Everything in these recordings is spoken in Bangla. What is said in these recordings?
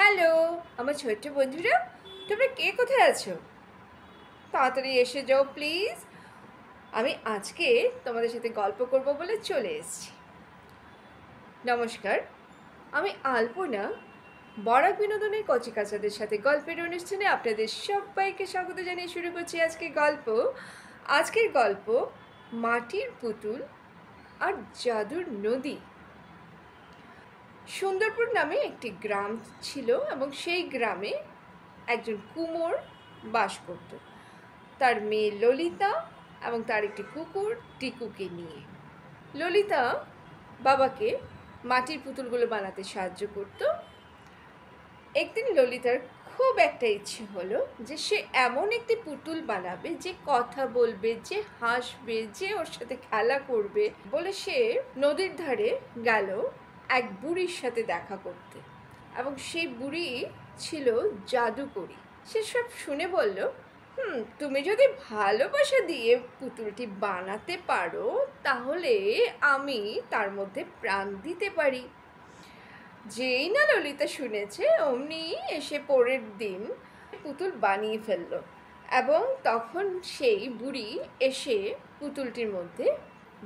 হ্যালো আমার ছোট্ট বন্ধুরা, তোমরা কে কোথায় আছো? তাড়াতাড়ি এসে যাও প্লিজ। আমি আজকে তোমাদের সাথে গল্প করব বলে চলে এসেছি। নমস্কার, আমি আলপনা। বরাক বিনোদনের কচিকাচাদের সাথে গল্পের অনুষ্ঠানে আপনাদের সবাইকে স্বাগত জানিয়ে শুরু করছি আজকের গল্প মাটির পুতুল আর জাদুর নদী। সুন্দরপুর নামে একটি গ্রাম ছিল এবং সেই গ্রামে একজন কুমোর বাস করত, তার মেয়ে ললিতা এবং তার একটি কুকুর টিকুকে নিয়ে। ললিতা বাবাকে মাটির পুতুলগুলো বানাতে সাহায্য করত। একদিন ললিতার খুব একটা ইচ্ছে হলো যে সে এমন একটি পুতুল বানাবে যে কথা বলবে, যে হাসবে, যে ওর সাথে খেলা করবে বলে সে নদীর ধারে গেল এক বুড়ির সাথে দেখা করতে, এবং সেই বুড়ি ছিল জাদুকরি। সে সব শুনে বলল, তুমি যদি ভালোবাসা দিয়ে পুতুলটি বানাতে পারো তাহলে আমি তার মধ্যে প্রাণ দিতে পারি। যেই না ললিতা শুনেছে অমনি এসে পরের দিন পুতুল বানিয়ে ফেলল, এবং তখন সেই বুড়ি এসে পুতুলটির মধ্যে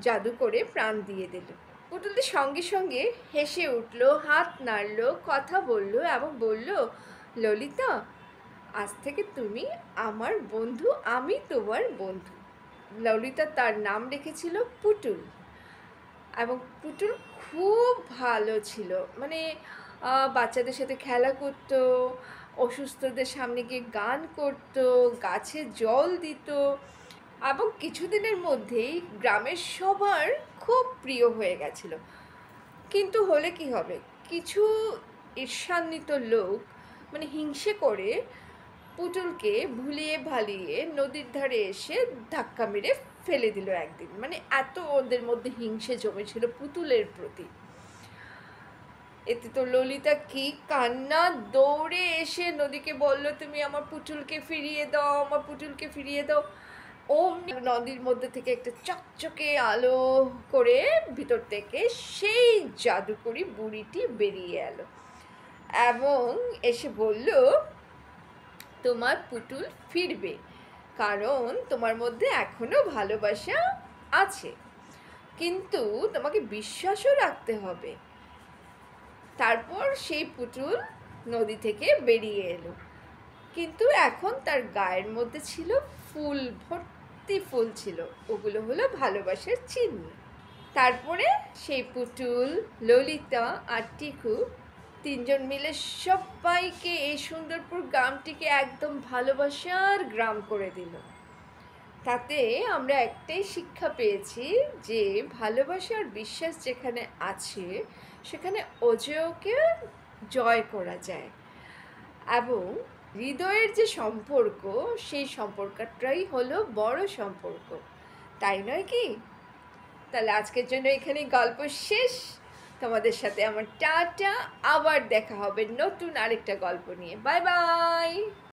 জাদু করে প্রাণ দিয়ে দিল। পুতুলটি সঙ্গে সঙ্গে হেসে উঠল, হাত নাড়ল, কথা বলল এবং বলল, ললিতা, আজ থেকে তুমি আমার বন্ধু, আমি তোমার বন্ধু। ললিতা তার নাম রেখেছিল পুতুল, এবং পুতুল খুব ভালো ছিল। মানে বাচ্চাদের সাথে খেলা করত, অসুস্থদের সামনে গিয়ে গান করত, গাছে জল দিত, এবং কিছুদিনের মধ্যেই গ্রামের সবার খুব প্রিয় হয়ে গেছিল। কিন্তু হলে কি হবে, কিছু ঈর্ষান্বিত লোক মানে হিংসে করে পুতুলকে ভুলিয়ে ভালিয়ে নদীর ধারে এসে ধাক্কা মেরে ফেলে দিল একদিন। মানে এত ওদের মধ্যে হিংসে জমেছিল পুতুলের প্রতি। এতে তো ললিতা কি কান্না, দৌড়ে এসে নদীকে বলল, তুমি আমার পুতুলকে ফিরিয়ে দাও, আমার পুতুলকে ফিরিয়ে দাও। ও নদীর মধ্যে থেকে একটা চকচকে আলো করে ভিতর থেকে সেই জাদুকরি বুড়িটি বেরিয়ে এলো এবং এসে বলল, তোমার পুতুল ফিরবে, কারণ তোমার মধ্যে এখনো ভালোবাসা আছে, কিন্তু তোমাকে বিশ্বাসও রাখতে হবে। তারপর সেই পুতুল নদী থেকে বেরিয়ে এলো, কিন্তু এখন তার গায়ের মধ্যে ছিল ফুল, ভর্তি ফুল ছিল, ওগুলো হলো ভালোবাসার চিহ্ন। তারপরে সেই পুতুল, ললিতা আর টিকু তিনজন মিলে সবাইকে এই সুন্দরপুর গ্রামটিকে একদম ভালোবাসার গ্রাম করে দিল। তাতে আমরা একটাই শিক্ষা পেয়েছি যে ভালোবাসা আর বিশ্বাস যেখানে আছে সেখানে অজেয়কে জয় করা যায়, এবং হৃদয়ের যে সম্পর্ক সেই সম্পর্কটাই হলো বড় সম্পর্ক, তাই নয় কি? তাহলে আজকের জন্য এখানেই গল্প শেষ। তোমাদের সাথে আমার টাটা, আবার দেখা হবে নতুন আরেকটা গল্প নিয়ে। Bye bye.